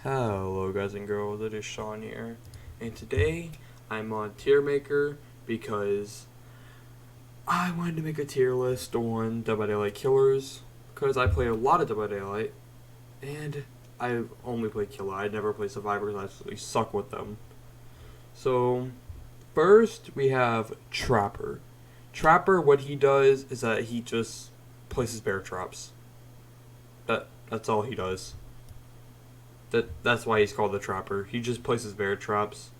Hello guys and girls, it is Sean here, and today I'm on Tier Maker because I wanted to make a tier list on Dead by Daylight killers, because I play a lot of Dead by Daylight, and I only play killer, I never play survivors, I absolutely suck with them. So, first we have Trapper. Trapper, what he does is that he just places bear traps. That's all he does. That's why he's called the Trapper. He just places bear traps.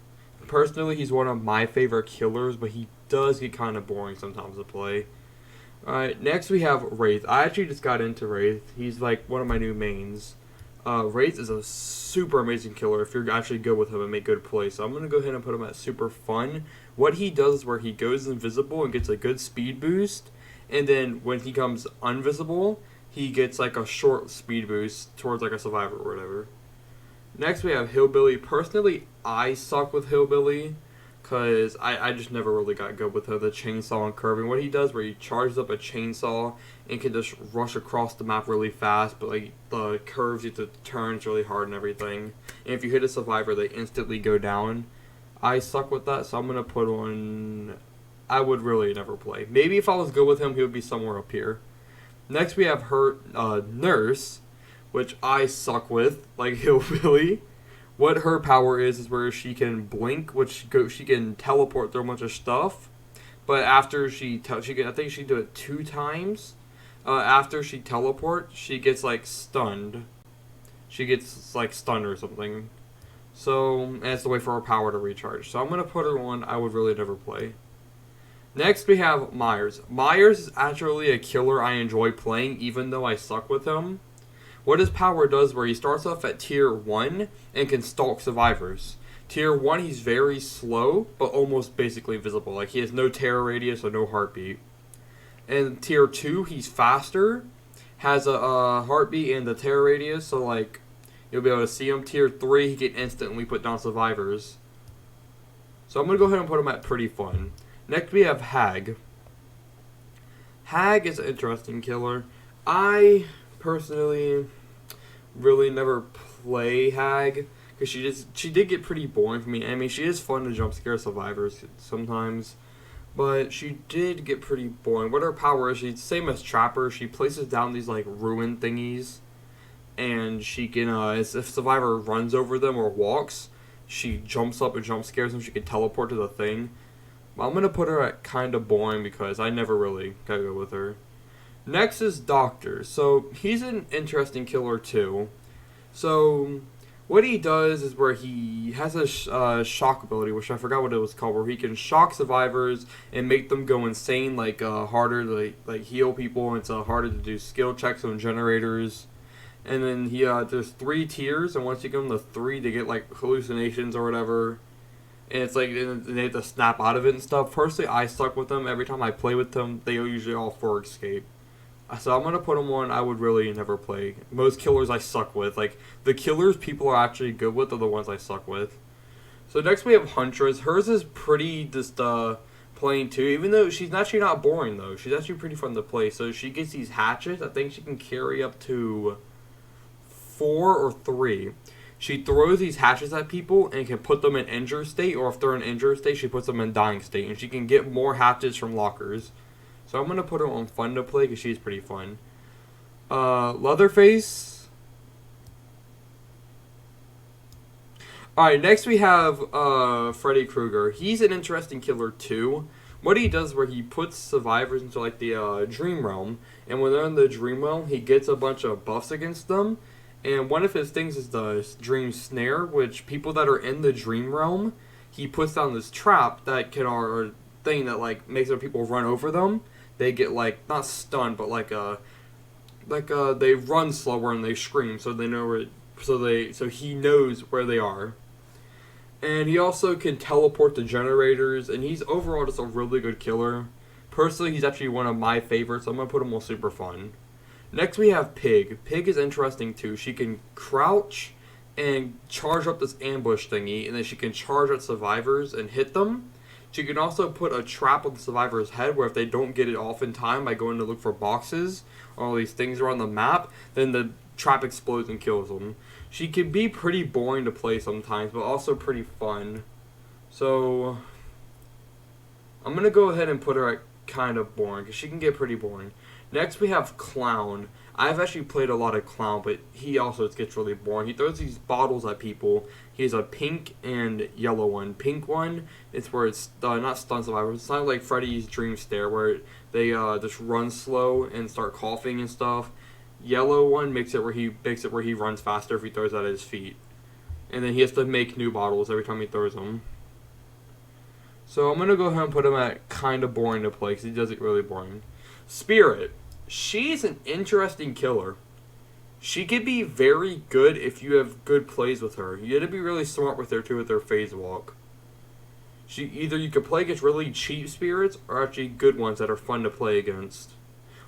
Personally, he's one of my favorite killers, but he does get kind of boring sometimes to play. Alright, next we have Wraith. I actually just got into Wraith. He's like one of my new mains. Wraith is a super amazing killer if you're actually good with him and make good plays. So I'm going to go ahead and put him at super fun. What he does is where he goes invisible and gets a good speed boost. And then when he comes invisible, he gets like a short speed boost towards like a survivor or whatever. Next we have Hillbilly. Personally, I suck with Hillbilly because I just never really got good with the chainsaw and curving. What he does where he charges up a chainsaw and can just rush across the map really fast, but like the curves you have to turn really hard and everything. And if you hit a survivor, they instantly go down. I suck with that, so I'm going to put on... I would really never play. Maybe if I was good with him, he would be somewhere up here. Next we have her Nurse, which I suck with, like Hillbilly. What her power is where she can blink, she can teleport through a bunch of stuff. But after she can, I think she can do it 2 times. After she teleports, she gets like stunned. She gets like stunned or something. So, and it's the way for her power to recharge. So I'm gonna put her on. I would really never play. Next we have Myers. Myers is actually a killer I enjoy playing, even though I suck with him. What his power does where he starts off at tier 1 and can stalk survivors. Tier 1 he's very slow, but almost basically visible. Like he has no terror radius or no heartbeat. And tier 2 he's faster, has a heartbeat and a terror radius, so like you'll be able to see him. Tier 3 he can instantly put down survivors. So I'm going to go ahead and put him at pretty fun. Next we have Hag. Hag is an interesting killer. I personally really never play Hag because she did get pretty boring for me. I mean, she is fun to jump scare survivors sometimes, but she did get pretty boring. What her power is, she's the same as Trapper. She places down these like ruin thingies, and she can if survivor runs over them or walks, she jumps up and jump scares them. She can teleport to the thing. I'm gonna put her at kind of boring because I never really got good with her. Next is Doctor. So he's an interesting killer too. So what he does is where he has a shock ability, which I forgot what it was called, where he can shock survivors and make them go insane, like harder to like heal people, and it's harder to do skill checks on generators. And then he there's 3 tiers, and once you give them the 3, they get like hallucinations or whatever. And it's like they have to snap out of it and stuff. Personally, I suck with them. Every time I play with them, they usually all for escape. So I'm gonna put them on. I would really never play. Most killers I suck with. Like the killers people are actually good with are the ones I suck with. So next we have Huntress. Hers is pretty just plain too. Even though she's actually not boring though. She's actually pretty fun to play. So she gets these hatchets. I think she can carry up to 4 or 3. She throws these hatchets at people and can put them in injured state, or if they're in injured state, she puts them in dying state, and she can get more hatchets from lockers. So I'm going to put her on fun to play because she's pretty fun. Leatherface. Alright, next we have Freddy Krueger. He's an interesting killer too. What he does where he puts survivors into like the dream realm, and when they're in the dream realm, he gets a bunch of buffs against them. And one of his things is the dream snare, which people that are in the dream realm, he puts down this trap that can, or thing that like makes other people run over them. They get like not stunned, but they run slower and they scream, so they know where. So he knows where they are. And he also can teleport the generators, and he's overall just a really good killer. Personally, he's actually one of my favorites. So I'm gonna put him on super fun. Next we have Pig. Pig is interesting too. She can crouch and charge up this ambush thingy, and then she can charge at survivors and hit them. She can also put a trap on the survivor's head where if they don't get it off in time by going to look for boxes or all these things are on the map, then the trap explodes and kills them. She can be pretty boring to play sometimes, but also pretty fun. So, I'm going to go ahead and put her at kind of boring, because she can get pretty boring. Next, we have Clown. I've actually played a lot of Clown, but he also gets really boring. He throws these bottles at people. He has a pink and yellow one. Pink one, it's where it's not stun survivor. It's not like Freddy's Dream Stare, where they just run slow and start coughing and stuff. Yellow one makes it where he runs faster if he throws it at his feet. And then he has to make new bottles every time he throws them. So I'm going to go ahead and put him at kind of boring to play, because he does it really boring. Spirit. She's an interesting killer. She could be very good if you have good plays with her. You got to be really smart with her too with her phase walk. Either you could play against really cheap spirits or actually good ones that are fun to play against.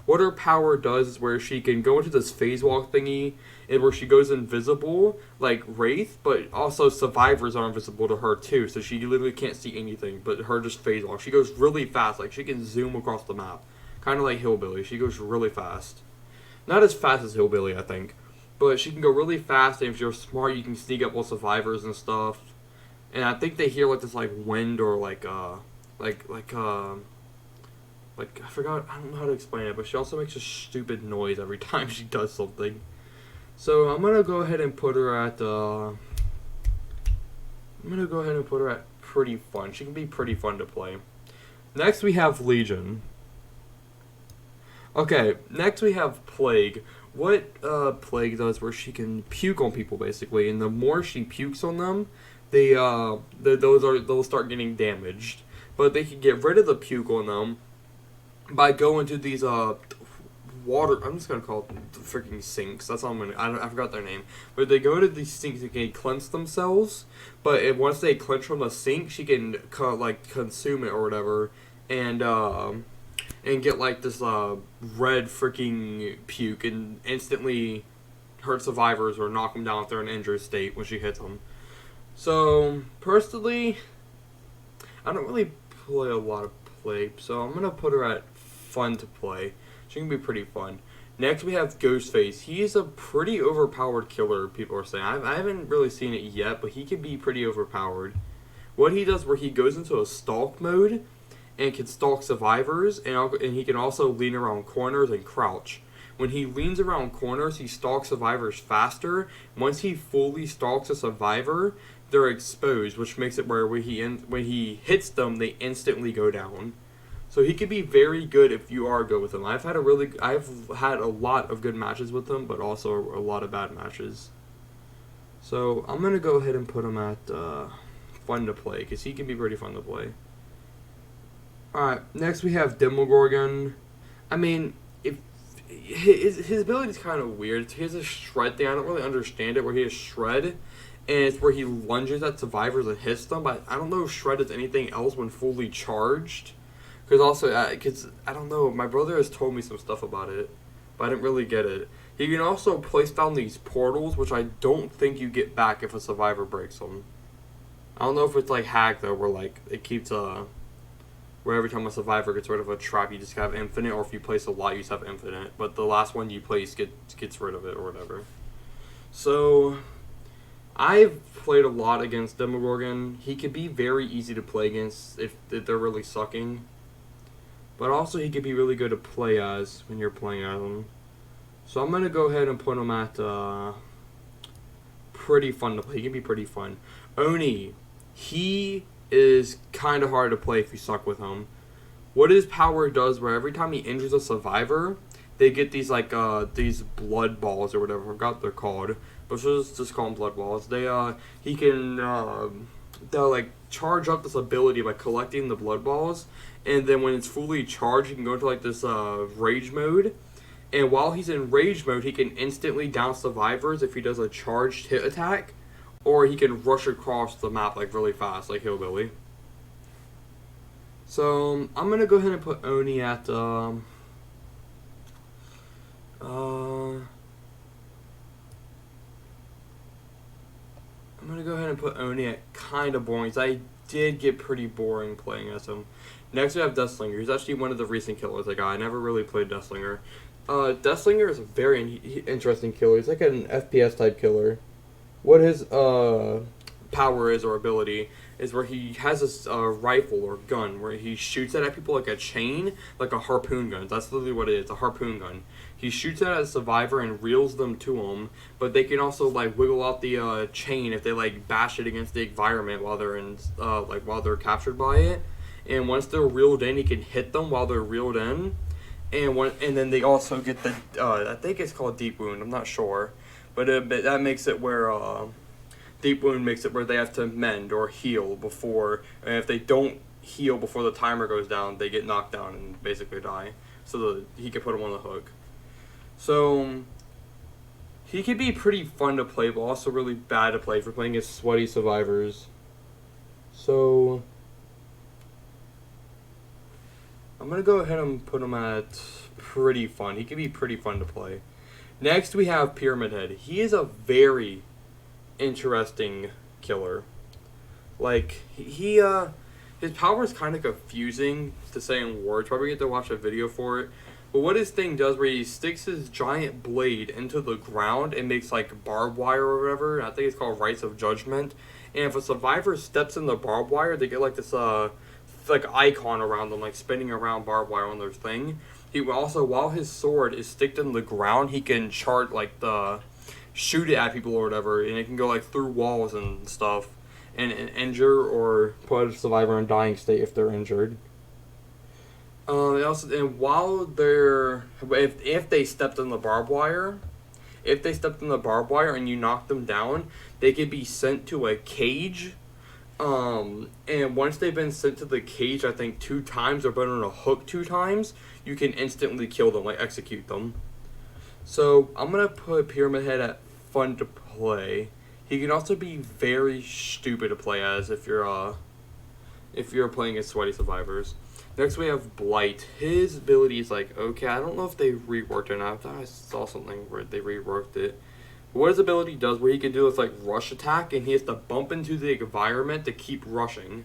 What her power does is where she can go into this phase walk thingy and where she goes invisible like Wraith, but also survivors are invisible to her too, so she literally can't see anything but her just phase walk. She goes really fast, like she can zoom across the map. Kind of like Hillbilly. She goes really fast. Not as fast as Hillbilly, I think. But she can go really fast, and if you're smart, you can sneak up with survivors and stuff. And I think they hear like this like wind or like I forgot, I don't know how to explain it, but she also makes a stupid noise every time she does something. So I'm gonna go ahead and put her at pretty fun. She can be pretty fun to play. Next we have Legion. Okay, next we have Plague. What Plague does, where she can puke on people basically, and the more she pukes on them, they'll start getting damaged. But they can get rid of the puke on them by going to these water. I'm just gonna call them the freaking sinks. That's all I forgot their name. But they go to these sinks and can cleanse themselves. But once they cleanse from the sink, she can consume it or whatever, and get like this red freaking puke and instantly hurt survivors or knock them down if they're in an injured state when she hits them. So personally, I don't really play a lot of Plague, so I'm gonna put her at fun to play. She can be pretty fun. Next we have Ghostface. He's a pretty overpowered killer, people are saying. I haven't really seen it yet, but he can be pretty overpowered. What he does, where he goes into a stalk mode and can stalk survivors, and he can also lean around corners and crouch. When he leans around corners, he stalks survivors faster. Once he fully stalks a survivor, they're exposed, which makes it where when he hits them, they instantly go down. So he could be very good if you are good with him. I've had a lot of good matches with him, but also a lot of bad matches. So I'm gonna go ahead and put him at fun to play, because he can be pretty fun to play. Alright, next we have Demogorgon. I mean, if his ability is kind of weird. He has a shred thing. I don't really understand it, where he has shred, and it's where he lunges at survivors and hits them, but I don't know if shred is anything else when fully charged. Because I don't know, my brother has told me some stuff about it, but I didn't really get it. He can also place down these portals, which I don't think you get back if a survivor breaks them. I don't know if it's like hack though, where like it keeps where every time a survivor gets rid of a trap, you just have infinite, or if you place a lot, you just have infinite. But the last one you place gets rid of it, or whatever. So, I've played a lot against Demogorgon. He can be very easy to play against if they're really sucking. But also, he can be really good to play as when you're playing as him. So I'm going to go ahead and put him at pretty fun to play. He can be pretty fun. Oni. He is kind of hard to play if you suck with him. What his power does, where every time he injures a survivor, they get these these blood balls or whatever. I forgot what they're called, but just call them blood balls. He can they'll like charge up this ability by collecting the blood balls, and then when it's fully charged, he can go into like this rage mode. And while he's in rage mode, he can instantly down survivors if he does a charged hit attack. Or he can rush across the map like really fast, like Hillbilly. So I'm gonna go ahead and put Oni at I'm gonna go ahead and put Oni at kind of boring, because I did get pretty boring playing as him. Next we have Deathslinger. He's actually one of the recent killers I got. I never really played Deathslinger. Deathslinger is a very interesting killer. He's like an FPS type killer. what his power is or ability is where he has this rifle or gun where he shoots it at people like a chain, like a harpoon gun. That's literally what it is, a harpoon gun. He shoots it at a survivor and reels them to him, but they can also like wiggle out the chain if they like bash it against the environment while they're in while they're captured by it. And once they're reeled in, he can hit them while they're reeled in. And then they also get the I think it's called deep wound. I'm not sure, but that makes it where deep wound makes it where they have to mend or heal before, and if they don't heal before the timer goes down, they get knocked down and basically die. So he can put them on the hook. So he could be pretty fun to play, but also really bad to play for playing as sweaty survivors. So I'm gonna go ahead and put him at pretty fun. He could be pretty fun to play. Next we have Pyramid Head. He is a very interesting killer. Like his power is kind of confusing to say in words. Probably get to watch a video for it. But what his thing does, where he sticks his giant blade into the ground and makes like barbed wire or whatever. I think it's called Rites of Judgment. And if a survivor steps in the barbed wire, they get like this like icon around them, like spinning around barbed wire on their thing. He also, while his sword is sticked in the ground, he can shoot it at people or whatever, and it can go like through walls and stuff, and injure or put a survivor in dying state if they're injured. And while they're if they stepped in the barbed wire, and you knock them down, they could be sent to a cage. And once they've been sent to the cage, I think 2 times or been on a hook 2 times, you can instantly kill them, like execute them. So I'm gonna put Pyramid Head at fun to play. He can also be very stupid to play as if you're playing as sweaty survivors. Next we have Blight. His ability is like, okay, I don't know if they reworked it or not. I thought I saw something where they reworked it. But what his ability does, where he can do this like rush attack, and he has to bump into the environment to keep rushing.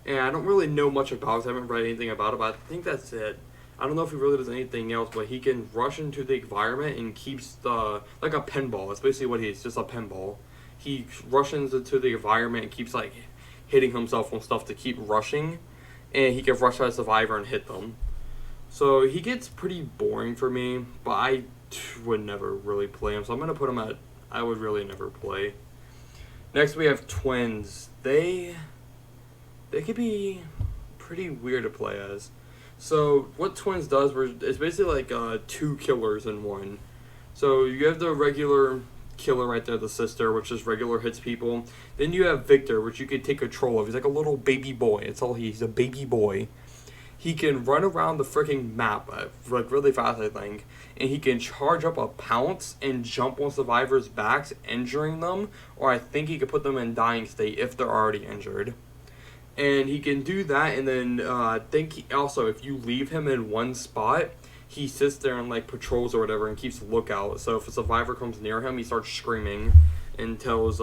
And I don't really know much about it. I haven't read anything about it, but I think that's it. I don't know if he really does anything else, but he can rush into the environment and keeps like a pinball. That's basically what he is, just a pinball. He rushes into the environment and keeps like hitting himself on stuff to keep rushing, and he can rush at a survivor and hit them. So he gets pretty boring for me, but I would never really play him. So I'm gonna put him at I would really never play. Next we have Twins. They could be pretty weird to play as. So what Twins does is basically like 2 killers in one. So you have the regular killer right there, the sister, which just regular hits people. Then you have Victor, which you can take control of. He's like a little baby boy. It's all he's a baby boy. He can run around the freaking map like really fast, I think, and he can charge up a pounce and jump on survivors' backs, injuring them, or I think he could put them in dying state if they're already injured. And he can do that, and then I think also if you leave him in one spot, he sits there and like patrols or whatever and keeps lookout. So if a survivor comes near him, he starts screaming and tells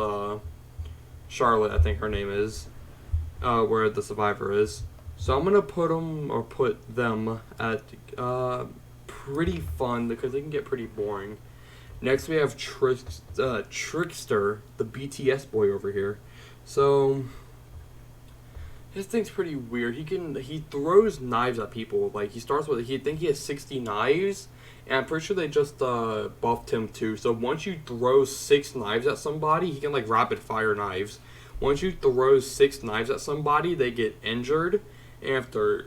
Charlotte, I think her name is, where the survivor is. So I'm gonna put them at pretty fun because they can get pretty boring. Next we have Trickster, the BTS boy over here. So his thing's pretty weird. He throws knives at people. Like he think he has 60 knives, and I'm pretty sure they just buffed him too. So once you throw 6 knives at somebody, he can like rapid fire knives. Once you throw 6 knives at somebody, they get injured. And if they're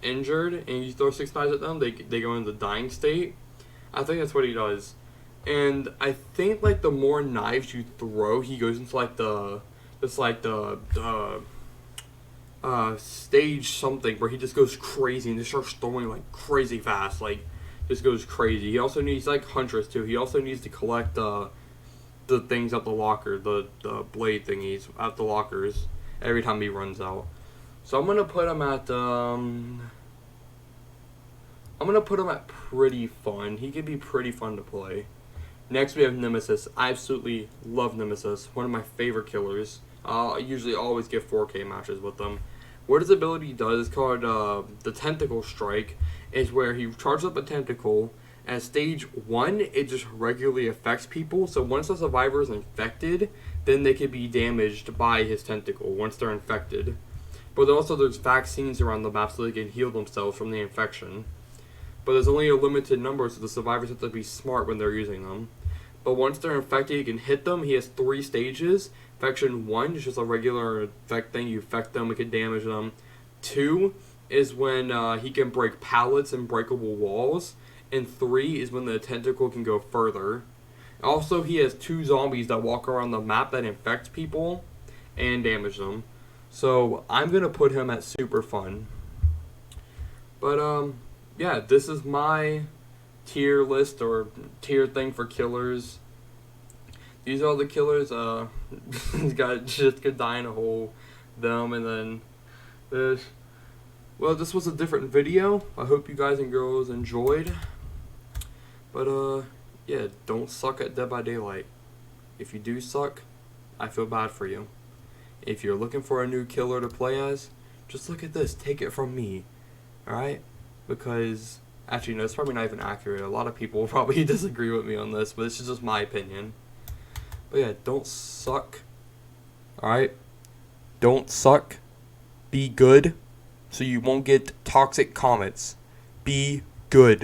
injured and you throw 6 knives at them, they go into dying state. I think that's what he does. And I think like the more knives you throw, he goes into like the stage something where he just goes crazy and just starts throwing like crazy fast, like just goes crazy. He also needs like Huntress too. He also needs to collect the things at the locker, the blade thingies at the lockers every time he runs out. So I'm gonna put him at pretty fun. He could be pretty fun to play. Next we have Nemesis. I absolutely love Nemesis. One of my favorite killers. I usually always get 4K matches with them. What his ability does is called the Tentacle Strike. Is where he charges up a tentacle, At stage 1, it just regularly affects people. So once the survivor is infected, then they could be damaged by his tentacle once they're infected. But also there's vaccines around the map so they can heal themselves from the infection. But there's only a limited number, so the survivors have to be smart when they're using them. But once they're infected, you can hit them. He has 3 stages. Infection 1 is just a regular infect thing. You infect them, it can damage them. 2 is when he can break pallets and breakable walls. And 3 is when the tentacle can go further. Also, he has 2 zombies that walk around the map that infect people and damage them. So I'm going to put him at super fun. But yeah, this is my tier list or tier thing for killers. These are all the killers. This guy just could die in a hole. Them, and then this. Well, this was a different video. I hope you guys and girls enjoyed. But yeah, don't suck at Dead by Daylight. If you do suck, I feel bad for you. If you're looking for a new killer to play as, just look at this. Take it from me. Alright? Because, actually, no, it's probably not even accurate. A lot of people will probably disagree with me on this, but this is just my opinion. But yeah, don't suck. Alright? Don't suck. Be good, so you won't get toxic comments. Be good.